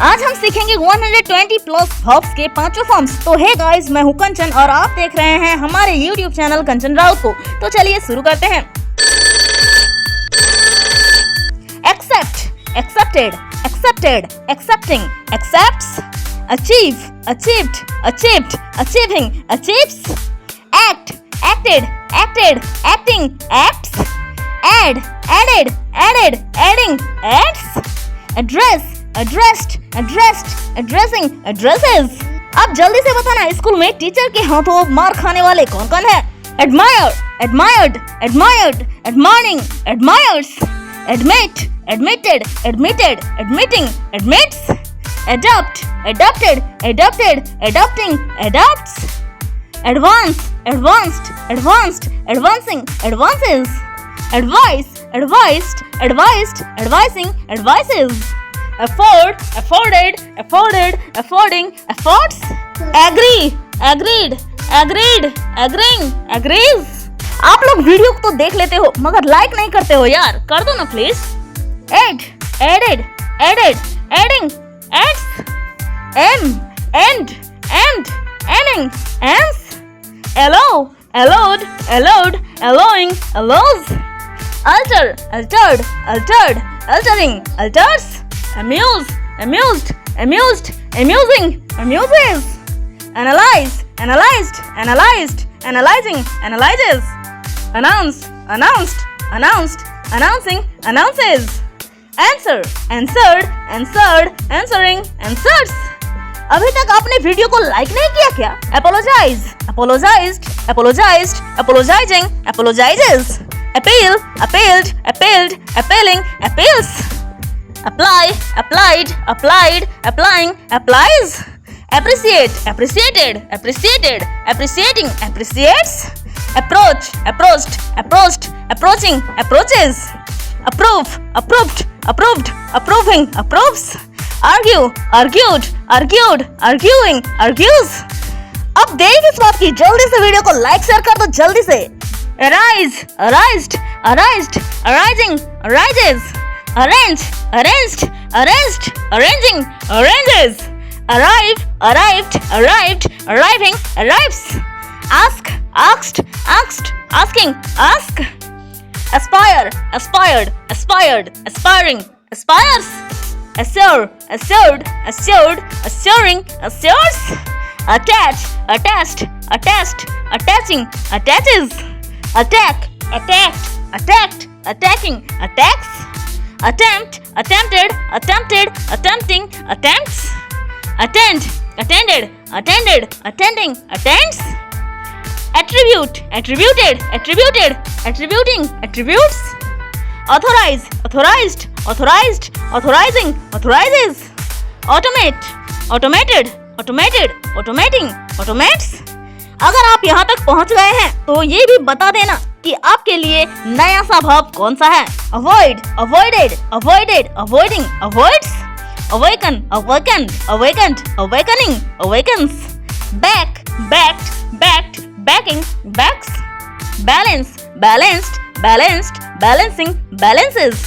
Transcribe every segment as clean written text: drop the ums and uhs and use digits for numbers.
आज हम सीखेंगे 120 प्लस वर्ब्स के पांचों फॉर्म्स। तो हे गाइस, मैं हूँ कंचन और आप देख रहे हैं हमारे YouTube चैनल कंचन राउत को। तो चलिए शुरू करते हैं। Accept, accepted, accepted, accepting, accepts, achieve, achieved, achieved, achieving, achieves, act, acted, acted, acting, acts, add, added, added, adding, adds, address, addressed, addressed, addressing, addresses। अब जल्दी से बताना, स्कूल में टीचर के हाथों मार खाने वाले कौन कौन है? admire, admired, admired, admiring, admires, admit, admitted, admitted, admitting, admits, adopt, adopted, adopted, adopting, adopts, advance, advanced, advanced, advancing, advances, advise, advised, advised, advising, advises, afford, afforded, afforded, affording, affords, agree, agreed, agreed, agreeing, agrees। आप लोग video को तो देख लेते हो मगर like नहीं करते हो यार, कर दो ना please. add, added, added, adding, adds, end, end, ending, ends, allow, allowed, allowed, allowing, allows, alter, altered, altered, altering, alters, amuse, amused, amused, amusing, amuses, analyze, analyzed, analyzed, analyzing, analyzes, announce, announced, announced, announcing, announces, answer, answered, answered, answering, answers। अभी तक आपने video को like नहीं किया क्या? apologize, apologized, apologized, apologizing, apologizes, appeal, appealed, appealed, appealing, appeals, apply, applied, applied, applying, applies, appreciate, appreciated, appreciated, appreciating, appreciates, approach, approached, approached, approaching, approaches, approve, approved, approved, approving, approves, argue, argued, argued, arguing, argues। अब देरी किस बात की, जल्दी से video को like share कर दो जल्दी से। arise, arised, arised, arising, arises, arrange, arranged, arranged, arranging, arranges, arrive, arrived, arrived, arriving, arrives, ask, asked, asked, asking, ask, aspire, aspired, aspired, aspiring, aspires, assure, assured, assured, assuring, assures, attach, attached, attached, attaching, attaches, attack, attacked, attacked, attacking, attacks, attempt, attempted, attempted, attempting, attempts, attend, attended, attended, attending, attends, attribute, attributed, attributed, attributing, attributes, authorize, authorized, authorized, authorizing, authorizes, automate, automated, automated, automating, automates। अगर आप यहाँ तक पहुँच गए हैं तो ये भी बता देना कि आपके लिए नया सा वर्ब कौन सा है? avoid, avoided, avoided, avoiding, avoids, awaken, awakened, awakened, awakening, awakens, back, backed, backed, backing, backs, balance, balanced, balanced, balancing, balances,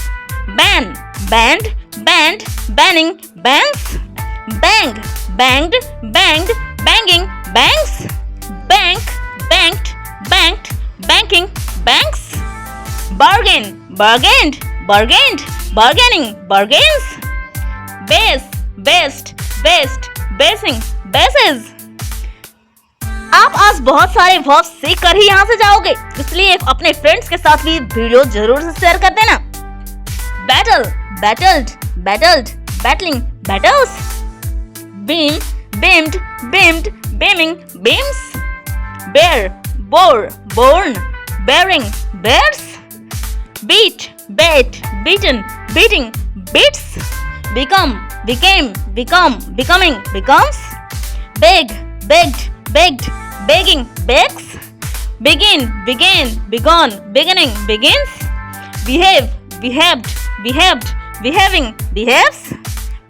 ban, banned, banned, banning, bans, bang, banged, banged, banging, bangs, bank, banked, banked, banking, banks, bargain, bargained, bargained, bargaining, bargains, base, based, based, basing, bases। आप आज बहुत सारे verb सीख कर ही यहाँ से जाओगे, इसलिए अपने फ्रेंड्स के साथ भी वीडियो जरूर से शेयर कर देना। battle, battled, battled, battling, battles, beam, beamed, beamed, beaming, beams, bear, bore, born, bearing, bears, beat, bait, beaten, beating, beats, become, became, become, becoming, becomes, beg, begged, begged, begging, begs, begin, began, begun, beginning, begins, behave, behaved, behaved, behaving, behaves,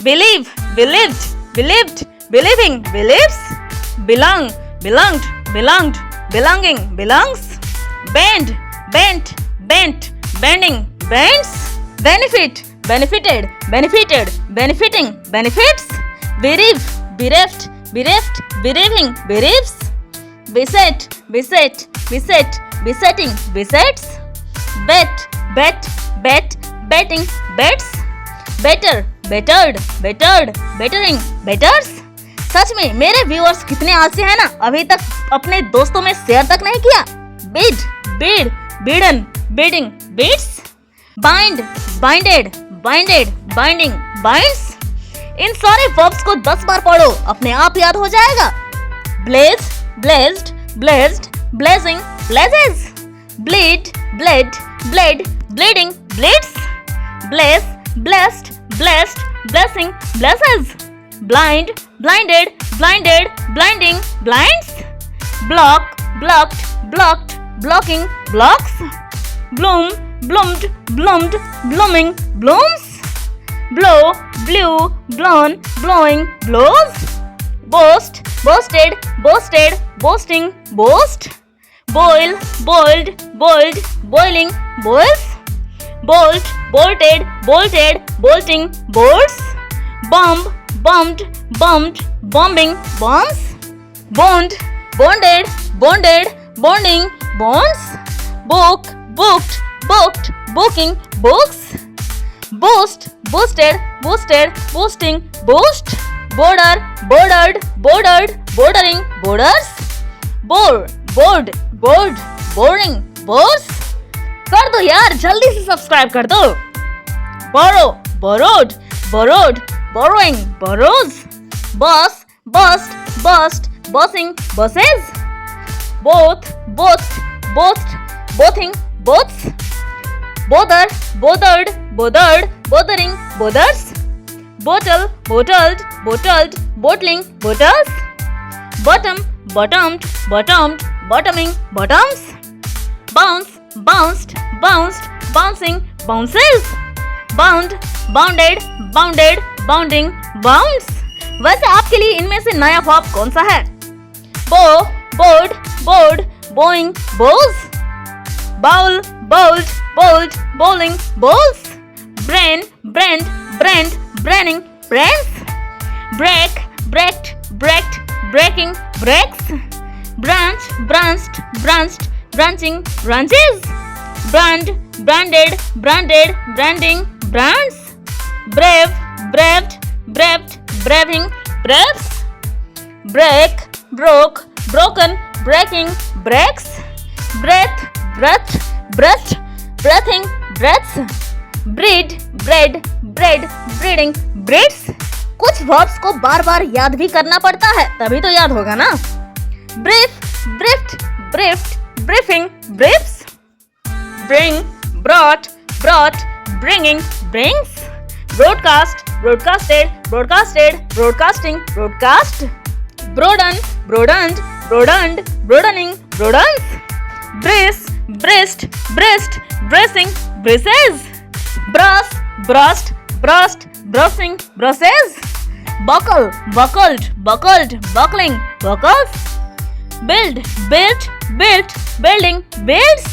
believe, believed, believed, believing, believes, belong, belonged, belonged, belonging, belongs, bend, bent, bent, bending, bends, benefit, benefited, benefited, benefiting, benefits, bereave, bereft, bereft, bereaving, bereaves, beset, beset, beset, besetting, besets, bet, bet, bet, betting, bets, better, bettered, bettered, bettering, betters। सच में मेरे viewers कितने आलसी हैं ना, अभी तक अपने दोस्तों में शेयर तक नहीं किया। Bid, bid, bidden, bidding, bids, bind, binded, binded, binding, binds. इन सारे वर्ब्स को 10 बार पढ़ो, अपने आप याद हो जाएगा। Blaze, blazed, blazed, blazing, blazes, bleed, bled, bled, bleeding, bleeds, bless, blessed, blessed, blessing, blesses, blind, blinded, blinded, blinding, blinds, block, blocked, blocked, blocking, blocks, bloom, bloomed, bloomed, blooming, blooms, blow, blew, blown, blowing, blows, boast, boasted, boasted, boasting, boast, boil, boiled, boiled, boiling, boils, bolt, bolted, bolted, bolting, bolts, bomb, bumped, bumped, bombing, bombs, bond, bonded, bonded, bonding, bonds, book, booked, booked, booking, books, boost, boosted, boosted, boosting, boost, border, bordered, bordered, bordering, borders, bore, bored, bored, boring, bores। कर दो यार, जल्दी से subscribe कर दो। borrow, borrowed, borrowed, borrowing, borrows, boss, bust, bust, bossing, bosses, both, both, boast, bothing, boths, bother, bothered, bothered, bothering, bothers, bottle, bottled, bottled, bottling, bottles, bottom, bottomed, bottomed, bottoming, bottoms, bounce, bounced, bounced, bouncing, bounces, bound, bounded, bounded, bounding, bounds। वैसे आपके लिए इनमें से नया verb कौन सा है? bow, bowed, bowed, bowing, bows, bowl, bowled, bowled, bowling, bowls, brain, brand, brand, braining, brains, break, breaked, breaked, breaking, breaks, branch, branched, branched, branching, branches, brand, branded, branded, branding, brands, brave, braved, braved, braving, braves, break, broke, broken, breaking, breaks, breath, breath, breath, breathing, breaths, breed, bred, bred, breeding, breeds। कुछ verbs को बार बार याद भी करना पड़ता है, तभी तो याद होगा ना। brief, briefed, briefed, briefing, briefs, bring, brought, brought, bringing, brings, broadcast, broadcasted, broadcasted, broadcasting, broadcast, broaden, broadened, broadened, broadening, broadens, brace, braced, braced, bracing, braces, brass, brassed, brassed, brassing, brasses, buckle, buckled, buckled, buckling, buckles, build, built, built, building, builds,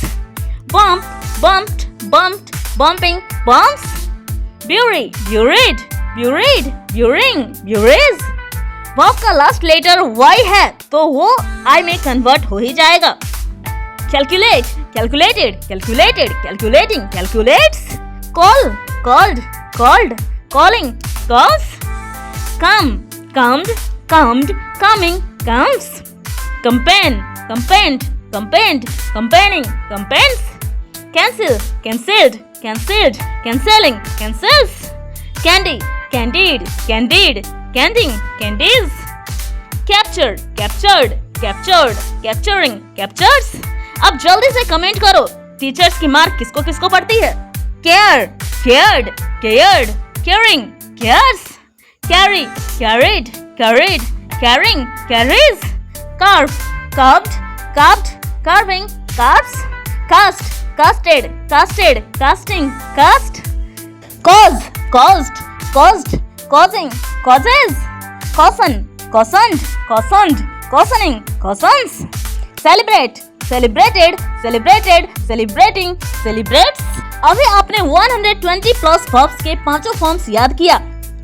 bump, bumped, bumped, bumping, bumps, bury, buried, buried, burying, buries। Verb का last letter y है तो वो I में convert हो ही जाएगा। calculate, calculated, calculated, calculating, calculates, call, called, called, calling, calls, come, comed, comed, coming, comes, campaign, campaigned, campaigned, campaigning, campaigns, cancel, cancelled, cancelled, cancelling, cancels, candy, candied, candied, candying, candies, capture, captured, captured, capturing, captures। अब जल्दी से comment करो, teachers की mark किसको किसको पड़ती है? care, cared, cared, caring, cares, carry, carried, carried, carrying, carries, carve, carved, carved, carving, carves, cast, casted, casted, casting, cast, cause, caused, caused, causing, causes, caution, cautioned, cautioned, cautioning, cautions, celebrate, celebrated, celebrated, celebrating, celebrates, अभी आपने 120 plus verbs के 5 forms याद किया।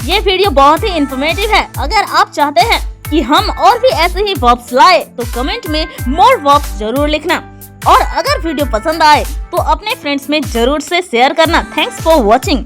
ये video बहुत ही informative है। अगर आप चाहते हैं कि हम और भी ऐसे ही वर्ब्स लाए तो कमेंट में मोर वर्ब्स जरूर लिखना, और अगर वीडियो पसंद आए तो अपने फ्रेंड्स में जरूर से शेयर करना। Thanks for watching.